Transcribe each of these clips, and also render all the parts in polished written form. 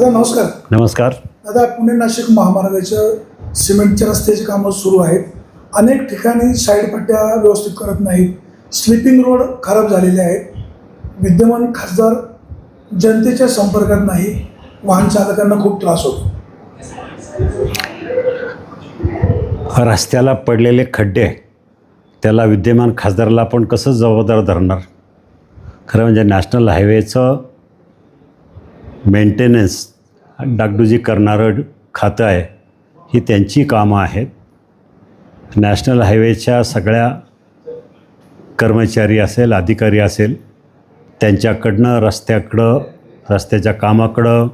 दादा नमस्कार. नमस्कार. दादा, पुणे नाशिक महामार्गाच्या सिमेंटच्या रस्त्याची कामं सुरू आहेत. अनेक ठिकाणी साईड पट्ट्या व्यवस्थित करत नाहीत. स्लिपिंग रोड खराब झालेले आहेत. विद्यमान खासदार जनतेच्या संपर्कात नाही. वाहन चालकांना खूप त्रास होतो. रस्त्याला पडलेले खड्डे त्याला विद्यमान खासदाराला पण कसं जबाबदार धरणार. खरं म्हणजे नॅशनल हायवेचं मेंटेनन्स डागडुजी करणारं खातं आहे. ही त्यांची कामं आहेत. नॅशनल हायवेच्या सगळ्या कर्मचारी असेल, अधिकारी असेल, त्यांच्याकडनं रस्त्याच्या कामाकडं,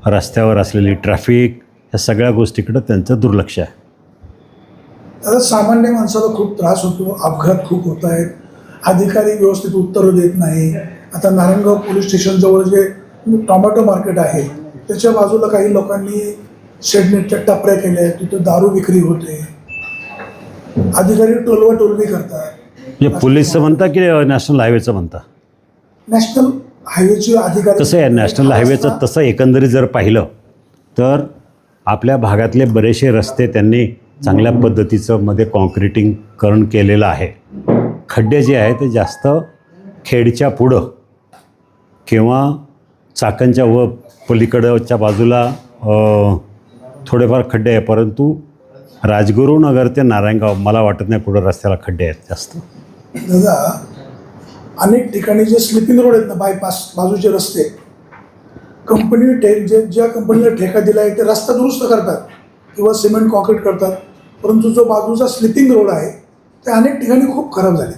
रस्त्यावर असलेली ट्रॅफिक, या सगळ्या गोष्टीकडं त्यांचं दुर्लक्ष आहे. दादा, सामान्य माणसाला खूप त्रास होतो. अपघात खूप होत आहेत. अधिकारी व्यवस्थित उत्तरं देत नाही. आता नारायणगाव पोलीस स्टेशनजवळ जे टोमॅटो मार्केट आहे त्याच्या बाजूला काही लोकांनी शेडनेटच्या टपऱ्या केल्या आहेत. तिथं दारू विक्री होते. अधिकारी टोलवाटोलवी करतात. म्हणजे पोलीसचं म्हणता की नॅशनल हायवेचं म्हणता? नॅशनल हायवेचे अधिकारी. कसं आहे, नॅशनल हायवेचं तसं एकंदरीत जर पाहिलं तर आपल्या भागातले बरेचसे रस्ते त्यांनी चांगल्या पद्धतीचं मध्ये कॉन्क्रिटीकरण केलेलं आहे. खड्डे जे आहे ते जास्त खेडच्या पुढं किंवा चाकणच्या व पलीकडच्या बाजूला थोडेफार खड्डे आहे. परंतु राजगुरुनगर ते नारायणगाव मला वाटत नाही कुठं रस्त्याला खड्डे आहेत जास्त. दादा, अनेक ठिकाणी जे स्लिपिंग रोड आहेत ना, बायपास बाजूचे रस्ते, कंपनी ज्या कंपनीला ठेका दिला आहे ते रस्ता दुरुस्त करतात किंवा सिमेंट कॉन्क्रीट करतात. परंतु जो बाजूचा स्लिपिंग रोड आहे ते अनेक ठिकाणी खूप खराब झाले.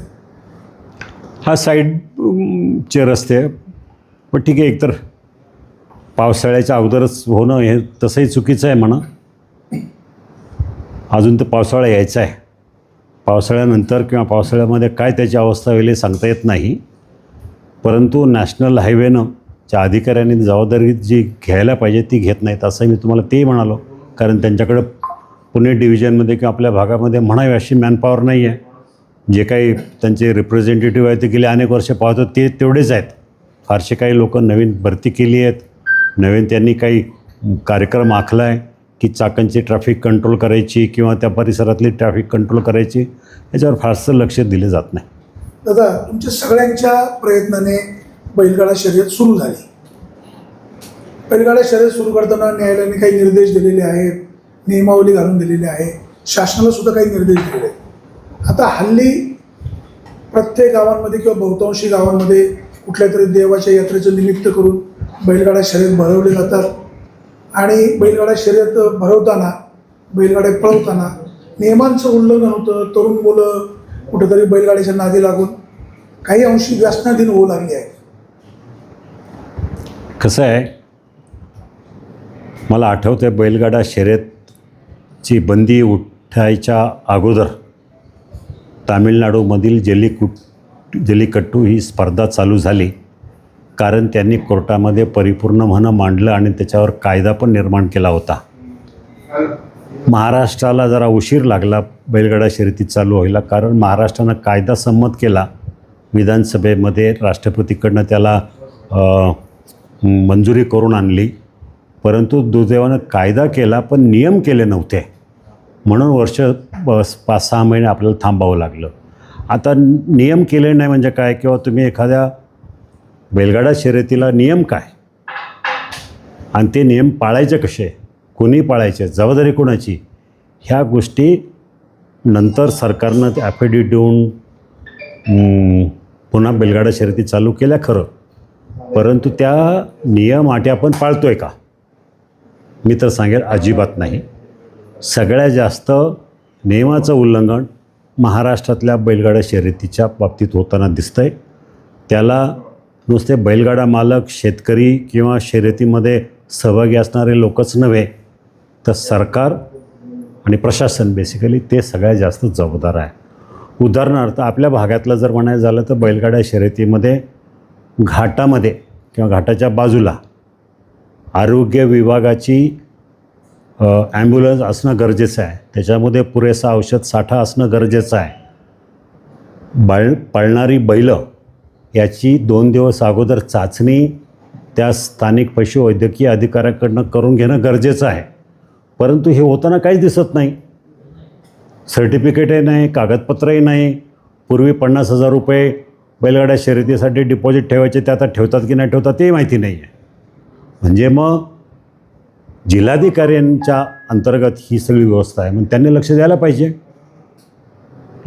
हा साईडचे रस्ते पण ठीक आहे. एकतर पावसाळ्याच्या अगोदरच होणं हे तसंही चुकीचं आहे म्हणा. अजून तर पावसाळा यायचा आहे. पावसाळ्यानंतर किंवा पावसाळ्यामध्ये काय त्याची अवस्था होईल हे सांगता येत नाही. परंतु नॅशनल हायवेनं च्या अधिकाऱ्यांनी जबाबदारी जी घ्यायला पाहिजे ती घेत नाहीत असं मी तुम्हाला तेही म्हणालो. कारण त्यांच्याकडं पुणे डिव्हिजनमध्ये किंवा आपल्या भागामध्ये म्हणावी अशी मॅनपॉवर नाही आहे. जे काही त्यांचे रिप्रेझेंटेटिव्ह आहेत ते गेले अनेक वर्ष पाहतो ते तेवढेच आहेत. फारसे काही लोक नवीन भरती केली आहेत. नवीन त्यांनी काही कार्यक्रम आखला आहे की चाकणची ट्रॅफिक कंट्रोल करायची किंवा त्या परिसरातली ट्रॅफिक कंट्रोल करायची. याच्यावर फारसं लक्ष दिलं जात नाही. दादा, तुमच्या सगळ्यांच्या प्रयत्नाने बैलगाडा शर्यत सुरू झाली. बैलगाडा शर्यत सुरू करताना न्यायालयाने काही निर्देश दिलेले आहेत. नियमावली घालून दिलेली आहे. शासनाला सुद्धा काही निर्देश दिलेले आहेत. आता हल्ली प्रत्येक गावांमध्ये किंवा बहुतांशी गावांमध्ये कुठल्या तरी देवाच्या यात्रेचं निमित्त करून बैलगाडा शर्यत भरवले जातात. आणि बैलगाडा शर्यत भरवताना, बैलगाड्या पळवताना नियमांचं उल्लंघन होतं. तरुण मुलं कुठेतरी बैलगाड्याच्या नादी लागून काही अंशी व्यसनाधीन होऊ लागली आहे. कसं आहे, मला आठवतं आहे बैलगाडा शर्यतची बंदी उठायच्या अगोदर तामिळनाडूमधील जल्लीकट्टू ही स्पर्धा चालू झाली. कारण त्यांनी कोर्टामध्ये परिपूर्ण म्हणणं मांडलं आणि त्याच्यावर कायदा पण निर्माण केला होता. महाराष्ट्राला जरा उशीर लागला बैलगाडा शर्यती चालू व्हायला. कारण महाराष्ट्रानं कायदा संमत केला. विधानसभेमध्ये राष्ट्रपतीकडनं त्याला मंजुरी करून आणली. परंतु दुर्दैवानं कायदा केला पण नियम केले नव्हते. म्हणून 5-6 महिने आपल्याला थांबावं लागलं. आता नियम केले नाही म्हणजे काय, किंवा तुम्ही एखाद्या बैलगाडा शर्यतीला नियम काय आणि ते नियम पाळायचे कसे, कोणी पाळायचे, जबाबदारी कोणाची, ह्या गोष्टी नंतर सरकारनं ते ॲफिडेव्हिट देऊन पुन्हा बैलगाडा शर्यती चालू केल्या खरं. परंतु त्या नियम अटी आपण पाळतो आहे का? मी तर सांगेल अजिबात नाही. सगळ्यात जास्त नियमाचं उल्लंघन महाराष्ट्रातल्या बैलगाडा शर्यतीच्या बाबतीत होताना दिसतं आहे. त्याला नुसते बैलगाडा मालक, शेतकरी किंवा शर्यतीमध्ये सहभागी असणारे लोकच नव्हे तर सरकार आणि प्रशासन बेसिकली ते सगळ्यात जास्त जबाबदार आहे. उदाहरणार्थ आपल्या भागातलं जर म्हणायचं झालं तर बैलगाडा शर्यतीमध्ये घाटामध्ये किंवा घाटाच्या बाजूला आरोग्य विभागाची ॲम्ब्युलन्स असणं गरजेचं आहे. त्याच्यामध्ये पुरेसा औषध साठा असणं गरजेचं आहे. पळणारी बैलं याची 2 दिवस अगोदर चाचणी त्या स्थानिक पशुवैद्यकीय अधिकाऱ्याकडनं करून घेणं गरजेचं आहे. परंतु हे होताना काहीच दिसत नाही. सर्टिफिकेटही नाही, कागदपत्रही नाही. पूर्वी 50,000 रुपये बैलगाड्या शर्यतीसाठी डिपॉझिट ठेवायचे, ते आता ठेवतात की नाही ठेवतात तेही माहिती नाही आहे. म्हणजे मग जिल्हाधिकाऱ्यांच्या अंतर्गत ही सगळी व्यवस्था आहे. मग त्यांनी लक्ष द्यायला पाहिजे.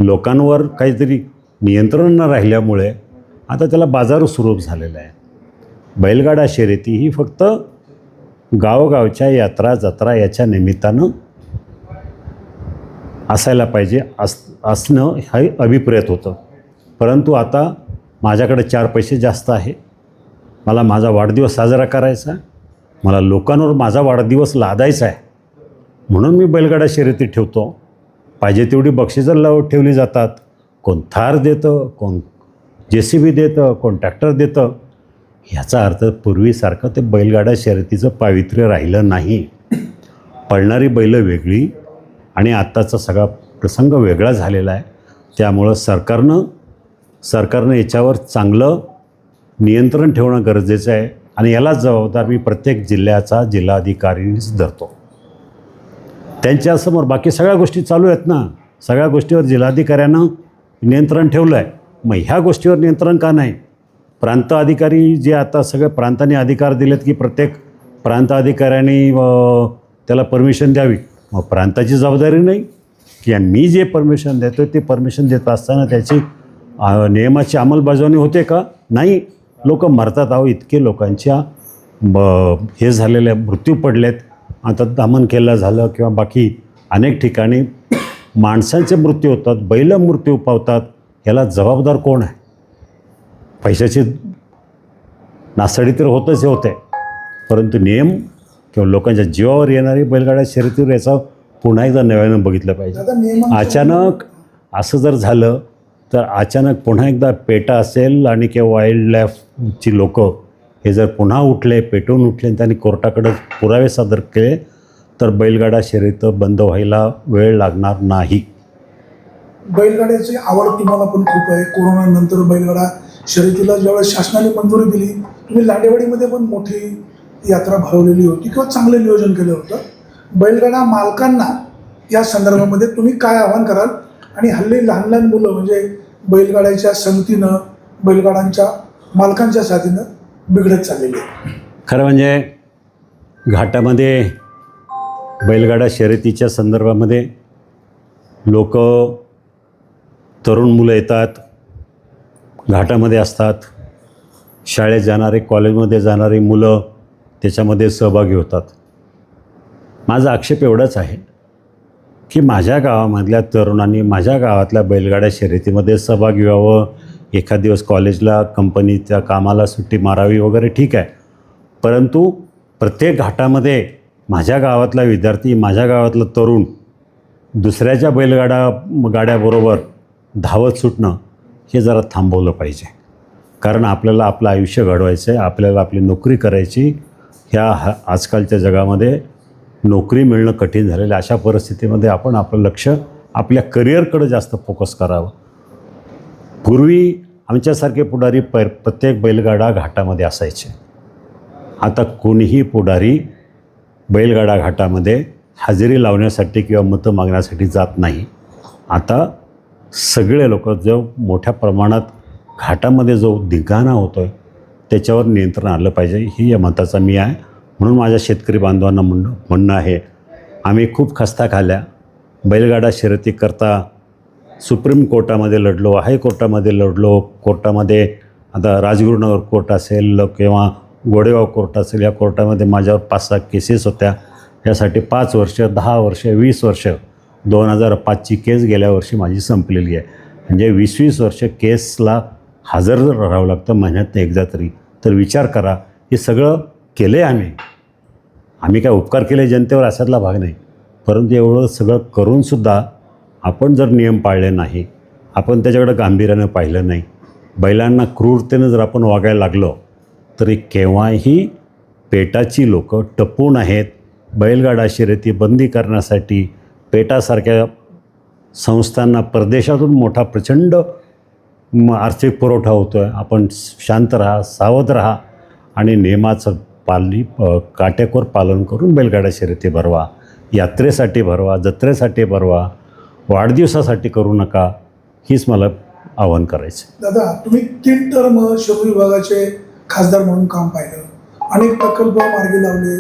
लोकांवर काहीतरी नियंत्रण न राहिल्यामुळे आता त्याला बाजार स्वरूप झालेलं आहे. बैलगाडा शर्यती ही फक्त गावोगावच्या यात्रा जत्रा याच्या निमित्तानं असायला पाहिजे असणं हे अभिप्रेत होतं. परंतु आता माझ्याकडे 4 पैसे जास्त आहे, मला माझा वाढदिवस साजरा करायचा आहे, मला लोकांवर माझा वाढदिवस लादायचा आहे, म्हणून मी बैलगाडा शर्यती ठेवतो. पाहिजे तेवढी बक्षिसं ठेवली जातात. कोण थार देतं, कोण JCB देतं, कोण ट्रॅक्टर देतं. ह्याचा अर्थ पूर्वीसारखं ते बैलगाडा शर्यतीचं पावित्र्य राहिलं नाही. पळणारी बैलं वेगळी आणि आत्ताचा सगळा प्रसंग वेगळा झालेला आहे. त्यामुळं सरकारनं याच्यावर चांगलं नियंत्रण ठेवणं गरजेचं आहे आणि यालाच जबाबदार मी प्रत्येक जिल्ह्याचा जिल्हाधिकारीच धरतो. त्यांच्यासमोर बाकी सगळ्या गोष्टी चालू आहेत ना, सगळ्या गोष्टीवर जिल्हाधिकाऱ्यानं नियंत्रण ठेवलं आहे. मग ह्या गोष्टीवर नियंत्रण का नाही? प्रांत अधिकारी जे आता सगळ्या प्रांतांनी अधिकार दिलेत की प्रत्येक प्रांत अधिकाऱ्यांनी त्याला परमिशन द्यावी. मग प्रांताची जबाबदारी नाही की मी जे परमिशन देतो ते परमिशन देत असताना त्याची नियमाची अंमलबजावणी होते का? नाही. लोक मरतात. इतके लोकांच्या हे झालेले मृत्यू पडलेत. आता दामनखेडला झालं किंवा बाकी अनेक ठिकाणी माणसांचे मृत्यू होतात, बैल मृत्यू पावतात. याला जबाबदार कोण आहे? पैशाची नासाडी तर होतच होते, परंतु नियम किंवा लोकांच्या जीवावर येणारी बैलगाड्या शर्यतीवर याचा पुन्हा एकदा नव्यानं बघितलं पाहिजे. अचानक असं जर झालं तर अचानक पुन्हा एकदा पेटा असेल आणि किंवा वाईल्ड लाईफची लोकं हे जर पुन्हा उठले, पेटून उठले आणि त्यांनी कोर्टाकडे पुरावे सादर केले तर बैलगाडा शर्यत बंद व्हायला वेळ लागणार नाही. बैलगाड्याची आवड तुम्हाला पण खूप आहे. कोरोनानंतर बैलगाडा शर्यतीला ज्यावेळेस शासनाने मंजुरी दिली, तुम्ही लांडेवाडीमध्ये पण मोठी यात्रा भरवलेली होती किंवा चांगलं नियोजन केलं होतं. बैलगाडा मालकांना या संदर्भामध्ये तुम्ही काय आवाहन कराल? आणि हल्ली लहान लहान मुलं म्हणजे बैलगाड्याच्या संगतीनं, बैलगाड्यांच्या मालकांच्या साथीनं बिघडत चाललेली आहे. खरं म्हणजे घाटामध्ये बैलगाडा शर्यतीच्या संदर्भामध्ये लोक, तरुण मुलं येतात, घाटामध्ये असतात. शाळेत जाणारे, कॉलेजमध्ये जाणारी मुलं त्याच्यामध्ये सहभागी होतात. माझा आक्षेप एवढाच आहे की माझ्या गावामधल्या तरुणांनी माझ्या गावातल्या बैलगाड्या शर्यतीमध्ये सहभागी व्हावं. एखाद दिवस कॉलेजला, कंपनीच्या कामाला सुट्टी मारावी वगैरे ठीक आहे, परंतु प्रत्येक घाटामध्ये माझ्या गावातला विद्यार्थी, माझ्या गावातला तरुण दुसऱ्याच्या गाड्याबरोबर धावत सुटणं हे जरा थांबवलं पाहिजे. कारण आपल्याला आपलं आयुष्य घडवायचं आहे, आपल्याला आपली नोकरी करायची. आजकालच्या जगामध्ये नोकरी मिळणं कठीण झालेलं. अशा परिस्थितीमध्ये आपण आपलं लक्ष आपल्या करिअरकडे जास्त फोकस करावं. पूर्वी आमच्यासारखे पुढारी प्रत्येक बैलगाडा घाटामध्ये असायचे. आता कोणीही पुढारी बैलगाडा घाटामध्ये हजेरी लावण्यासाठी किंवा मतं मागण्यासाठी जात नाही. आता सगळे लोक जो मोठ्या प्रमाणात घाटामध्ये जो धिंगाणा होतो आहे त्याच्यावर नियंत्रण आलं पाहिजे, ही या मताचा मी आहे. म्हणून माझ्या शेतकरी बांधवांना म्हणणं आहे, आम्ही खूप खस्ता खाल्ल्या. बैलगाडा शर्यतीकरता सुप्रीम कोर्टामध्ये लढलो, हायकोर्टामध्ये लढलो, कोर्टामध्ये आता राजगुरुनगर कोर्ट असेल किंवा गोडेगाव कोर्ट असेल, या कोर्टामध्ये माझ्यावर 5-6 केसेस होत्या. यासाठी 5 वर्ष, 10 वर्ष, 20 वर्ष, 2005ची केस गेल्या वर्षी माझी संपलेली आहे. म्हणजे 20-20 वर्ष केसला हजर राहावं लागतं महिन्यातनं एकदा तरी. तर विचार करा, हे सगळं केलं आहे आम्ही काय उपकार केले जनतेवर अशातला भाग नाही. परंतु एवढं सगळं करूनसुद्धा आपण जर नियम पाळले नाही, आपण त्याच्याकडं गांभीर्यानं पाहिलं नाही, बैलांना क्रूरतेनं जर आपण वागायला लागलो तरी केव्हाही पेटाची लोकं टपून आहेत. बैलगाडा शर्यती बंदी करण्यासाठी पेटासारख्या संस्थांना परदेशातून मोठा प्रचंड आर्थिक पुरवठा होतो आहे. आपण शांत राहा, सावध राहा आणि नियमाचं काटेकोर पालन करून बैलगाडा शर्यती भरवा. यात्रेसाठी भरवा, जत्रेसाठी भरवा, वाढदिवसासाठी करू नका. हीच मला आव्हान करायचं. दादा, तुम्ही 3 टर्म शिरूर विभागाचे खासदार म्हणून काम पाहिलं, अनेक प्रकल्प मार्गी लावले.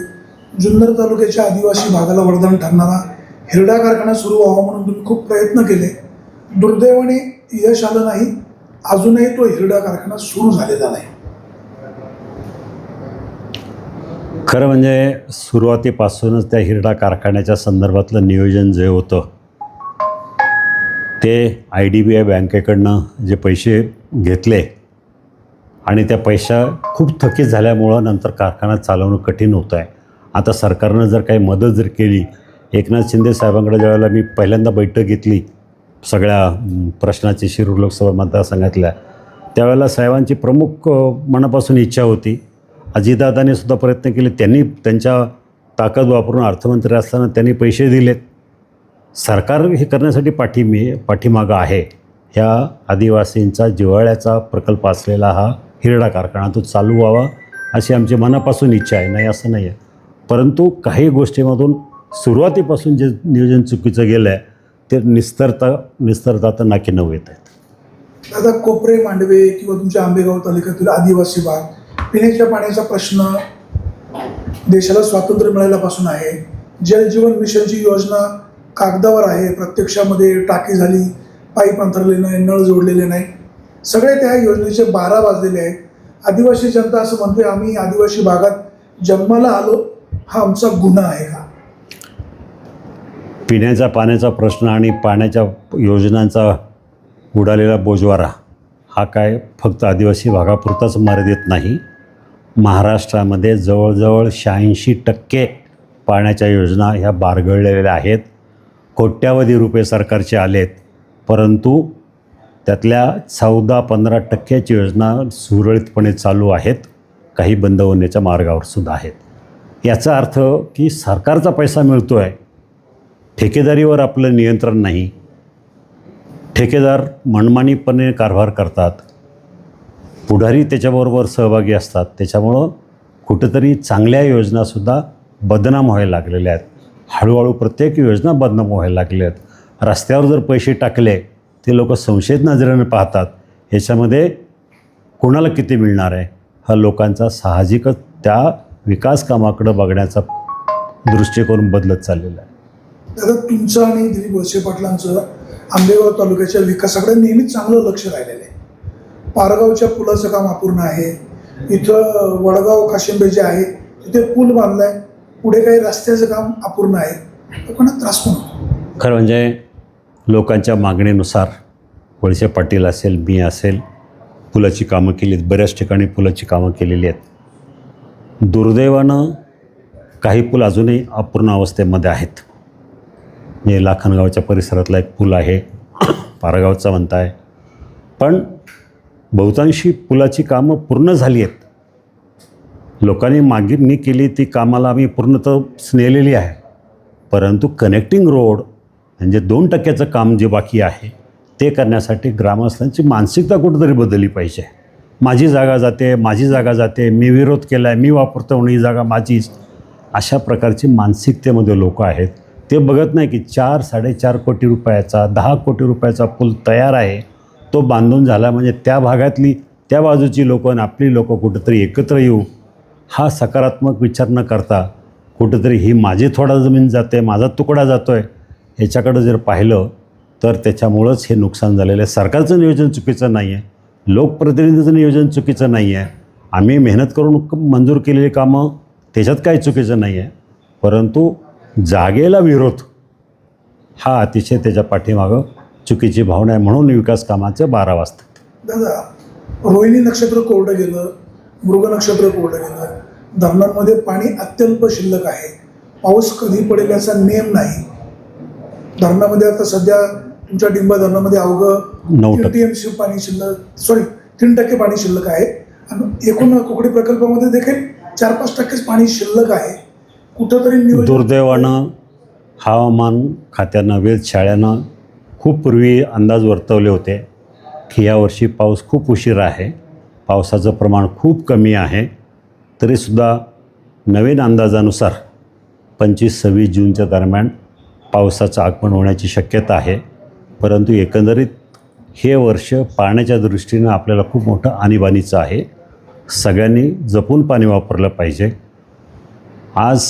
जुन्नर तालुक्याच्या आदिवासी भागाला वरदान ठरणारा हिरडा कारखाना सुरू व्हावा म्हणून तुम्ही खूप प्रयत्न केले. दुर्दैवाने यश आलं नाही. अजूनही तो हिरडा कारखाना सुरू झालेला नाही. खरं म्हणजे सुरुवातीपासूनच त्या हिरडा कारखान्याच्या संदर्भातलं नियोजन जे होतं ते IDBI बँकेकडनं जे पैसे घेतले आणि त्या पैसा खूप थकीत झाल्यामुळं नंतर कारखाना चालवणं कठीण होतं आहे. आता सरकारनं जर काही मदत जर केली, एकनाथ शिंदे साहेबांकडे ज्यावेळेला मी पहिल्यांदा बैठक घेतली सगळ्या प्रश्नाची शिरूर लोकसभा मतदारसंघातल्या, त्यावेळेला साहेबांची प्रमुख मनापासून इच्छा होती. अजितदादांनी सुद्धा प्रयत्न केले. त्यांनी त्यांच्या ताकद वापरून अर्थमंत्री असताना त्यांनी पैसे दिलेत. सरकार हे करण्यासाठी पाठीमागं आहे. ह्या आदिवासींचा जिव्हाळ्याचा प्रकल्प असलेला हा हिरडा कारखाना तो चालू व्हावा अशी आमची मनापासून इच्छा आहे, नाही असं नाही आहे. परंतु काही गोष्टीमधून सुरुवातीपासून जे नियोजन चुकीचं गेलं आहे ते निस्तरता तर नाकी नऊ येत आहेत. दादा, कोपरे, मांडवे किंवा तुमच्या आंबेगाव तालुक्यातील आदिवासी भाग, पिण्याच्या पाण्याचा प्रश्न देशाला स्वातंत्र्य मिळाल्यापासून आहे. जलजीवन मिशनची योजना कागदावर आहे, प्रत्यक्षामध्ये टाकी झाली, पाईप अंतरले नाही, नळ जोडलेले नाही. सगळे त्या योजनेचे 12 वाजलेले आहेत. आदिवासी जनता असं म्हणते, आम्ही आदिवासी भागात जन्माला आलो, हा आमचा गुन्हा आहे का? पिण्याच्या पाण्याचा प्रश्न आणि पाण्याच्या योजनांचा उडालेला बोजवारा हा काय फक्त आदिवासी भागापुरताच मर्यादित नाही. महाराष्ट्रामध्ये जवळजवळ 86% पाण्याच्या योजना ह्या बारगळलेल्या आहेत. कोट्यावधी रुपये सरकारचे आलेत, परंतु त्यातल्या 14-15% योजना सुरळीतपणे चालू आहेत. काही बंद होण्याच्या मार्गावर सुद्धा आहेत. याचा अर्थ की सरकारचा पैसा मिळतो आहे, ठेकेदारीवर आपलं नियंत्रण नाही. ठेकेदार मनमानीपणे कारभार करतात, पुढारी त्याच्याबरोबर सहभागी असतात. त्याच्यामुळं कुठंतरी चांगल्या योजनासुद्धा बदनाम व्हायला लागलेल्या आहेत. हळूहळू प्रत्येक योजना बदनाम व्हायला लागल्या आहेत. रस्त्यावर जर पैसे टाकले ते लोक संशयित नजरेनं पाहतात. ह्याच्यामध्ये कोणाला किती मिळणार आहे हा लोकांचा साहजिकच त्या विकास कामाकडं बघण्याचा दृष्टिकोन बदलत चाललेला आहे. दादा, तुमचं आणि दिलीप वळसे पाटलांचं आंबेगाव तालुक्याच्या विकासाकडे नेहमीच चांगलं लक्ष राहिलेलं आहे. पारगावच्या पुलाचं काम अपूर्ण आहे. इथं वडगाव काशिंबे जे आहे तिथे पूल बांधला आहे. पुढे काही रस्त्याचं काम अपूर्ण आहे. लोकांना त्रास पण होतो. खरं म्हणजे लोकांच्या मागणीनुसार वळसे पाटील असेल, मी असेल, पुलाची कामं केली आहेत. बऱ्याच ठिकाणी पुलाची कामं केलेली आहेत. दुर्दैवानं काही पूल अजूनही अपूर्ण अवस्थेमध्ये आहेत. म्हणजे लाखनगावच्या परिसरातला एक पूल आहे, पारगावचा म्हणताय, पण बहुतांशी पुलाची कामं पूर्ण झाली आहेत. लोकांनी मागणी केली ती कामाला आम्ही पूर्णतः नेलेली आहे. परंतु कनेक्टिंग रोड म्हणजे 2% काम जे बाकी आहे ते करण्यासाठी ग्रामस्थांची मानसिकता कुठंतरी बदलली पाहिजे. माझी जागा जाते, माझी जागा जाते, मी विरोध केला आहे, मी वापरतो म्हणून ही जागा माझीच, अशा प्रकारची मानसिकतेमध्ये लोक आहेत. ते बघत नाही की 4-4.5 कोटी रुपयाचा 10 कोटी रुपयाचा पूल तयार आहे. तो बांधून झाला म्हणजे त्या भागातली त्या बाजूची लोकं आणि आपली लोकं कुठंतरी एकत्र येऊ, हा सकारात्मक विचार न करता कुठंतरी ही माझी थोडा जमीन जाते, माझा तुकडा जातो आहे, ह्याच्याकडं जर पाहिलं तर त्याच्यामुळंच हे नुकसान झालेलं आहे. सरकारचं नियोजन चुकीचं नाही आहे, लोकप्रतिनिधीचं नियोजन चुकीचं नाही आहे. आम्ही मेहनत करून मंजूर केलेली कामं त्याच्यात काही चुकीचं नाही आहे. परंतु जागेला विरोध हा अतिशय त्याच्या पाठीमागं चुकीची भावना आहे. म्हणून विकास कामाचे 12 वाजतात. दादा, रोहिणी नक्षत्र कोरडं गेलं, मृग नक्षत्र कोरडं गेलं, धरणांमध्ये पाणी अत्यल्प शिल्लक आहे. पाऊस कधी पडेल याचा नेम नाही. धरणामध्ये आता सध्या तुमच्या डिंबा धरणामध्ये अवघं 9% TMC पाणी शिल्लक 3% पाणी शिल्लक आहे. आणि एकूण कोकणी प्रकल्पामध्ये देखील 4-5% पाणी शिल्लक आहे. कुठंतरी दुर्दैवानं हवामान खात्यानं, वेधशाळ्यानं खूप पूर्वी अंदाज वर्तवले होते की यावर्षी पाऊस खूप उशिरा आहे, पावसाचं प्रमाण खूप कमी आहे. तरीसुद्धा नवीन अंदाजानुसार 25-26 जूनच्या दरम्यान पावसाचं आगमन होण्याची शक्यता आहे. परंतु एकंदरीत हे वर्ष पाण्याच्या दृष्टीनं आपल्याला खूप मोठं आणीबाणीचं आहे. सगळ्यांनी जपून पाणी वापरलं पाहिजे. आज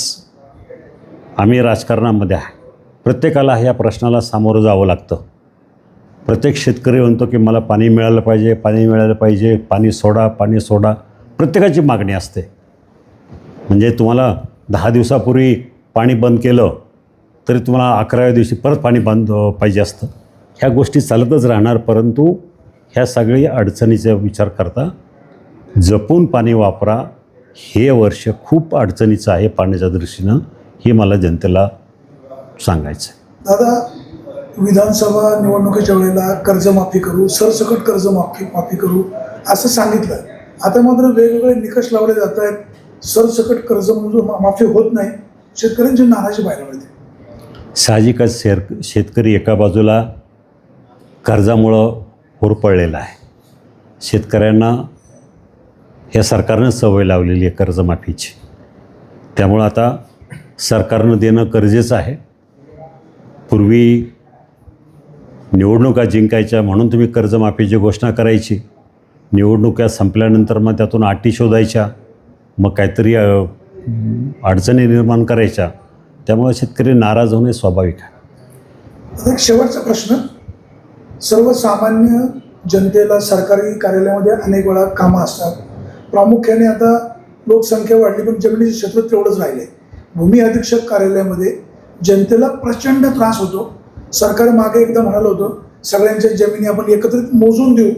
आम्ही राजकारणामध्ये आहे, प्रत्येकाला ह्या प्रश्नाला सामोरं जावं लागतं. प्रत्येक शेतकरी म्हणतो की मला पाणी मिळालं पाहिजे, पाणी मिळालं पाहिजे, पाणी सोडा, पाणी सोडा. प्रत्येकाची मागणी असते. म्हणजे तुम्हाला 10 दिवसापूर्वी पाणी बंद केलं तरी तुम्हाला 11व्या दिवशी परत पाणी बंद पाहिजे असतं. ह्या गोष्टी चालतच राहणार. परंतु ह्या सगळी अडचणीचा विचार करता जपून पाणी वापरा. हे वर्ष खूप अडचणीचं आहे पाण्याच्या दृष्टीनं, हे मला जनतेला सांगायचं आहे. दादा, विधानसभा निवडणुकीच्या वेळेला कर्जमाफी करू, सरसकट कर्जमाफी करू असं सांगितलं. आता मात्र वेगवेगळे निकष लावले जात आहेत. सरसकट कर्ज माफी होत नाही. शेतकऱ्यांची नाराजी पाहायला मिळते. साहजिकच शेतकरी एका बाजूला कर्जामुळं होरपळलेला आहे. शेतकऱ्यांना ह्या सरकारनं सवय लावलेली आहे कर्जमाफीची. त्यामुळं आता सरकारनं देणं गरजेचं आहे. पूर्वी निवडणुका जिंकायच्या म्हणून तुम्ही कर्जमाफीची घोषणा करायची. निवडणुका संपल्यानंतर मग त्यातून अटी शोधायच्या, मग काहीतरी अडचणी निर्माण करायच्या. त्यामुळे शेतकरी नाराज होणे स्वाभाविक आहे. आता एक शेवटचा प्रश्न. सर्वसामान्य जनतेला सरकारी कार्यालयामध्ये अनेक वेळा कामं असतात. प्रामुख्याने आता लोकसंख्या वाढली पण जमिनीचं क्षेत्र तेवढंच राहिले. भूमी अधीक्षक कार्यालयामध्ये जनतेला प्रचंड त्रास होतो. सरकार मागे एकदा म्हणालं होतं सगळ्यांच्या जमिनी आपण एकत्रित मोजून देऊ.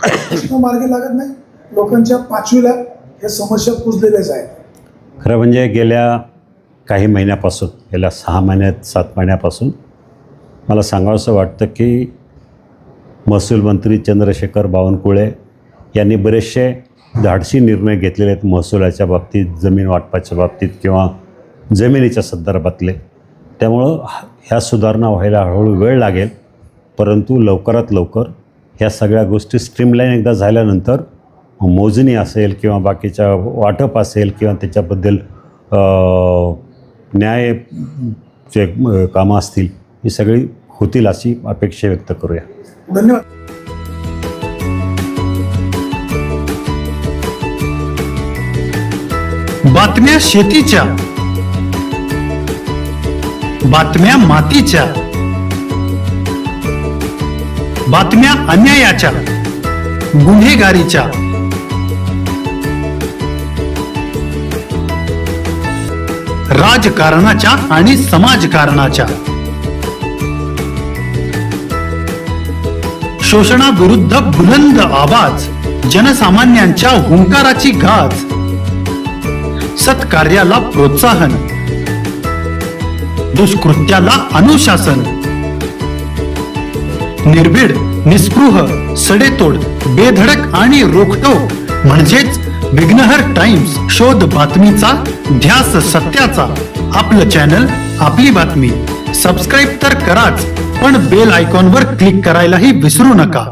प्रश्न मार्गी लागत नाही. लोकांच्या 5वीला ह्या समस्या पुजलेल्याच आहेत. खरं म्हणजे गेल्या काही महिन्यापासून, गेल्या 6 महिन्यात 7 महिन्यापासून मला सांगावंसं वाटतं की महसूल मंत्री चंद्रशेखर बावनकुळे यांनी बरेचसे धाडसी निर्णय घेतलेले आहेत महसुलाच्या बाबतीत, जमीन वाटपाच्या बाबतीत किंवा जमिनीच्या संदर्भातले. त्यामुळं ह्या सुधारणा व्हायला हळूहळू वेळ लागेल. परंतु लवकरात लवकर ह्या सगळ्या गोष्टी स्ट्रीमलाईन एकदा झाल्यानंतर मोजणी असेल किंवा बाकीच्या वाटप असेल किंवा त्याच्याबद्दल न्याय जे कामं असतील ही सगळी होतील अशी अपेक्षा व्यक्त करूया. धन्यवाद. बातम्या शेतीच्या, बातम्या मातीच्या, बातम्या अन्यायाच्या, गुन्हेगारीच्या, राजकारणाच्या आणि समाजकारणाच्या, शोषणाविरुद्ध बुलंद आवाज, जनसामान्यांच्या हुंकाराची गाज, सत्कार्याला प्रोत्साहन, दुष्कृत्याला अनुशासन, निर्भीड, निस्पृह, सडेतोड, बेधडक आणि रोखटोक म्हणजेच विघ्नहर टाइम्स. शोध बातमीचा, ध्यास सत्याचा. आपलं चॅनल, आपली बातमी. सबस्क्राईब तर कराच, पण बेल आयकॉनवर क्लिक करायलाही विसरू नका.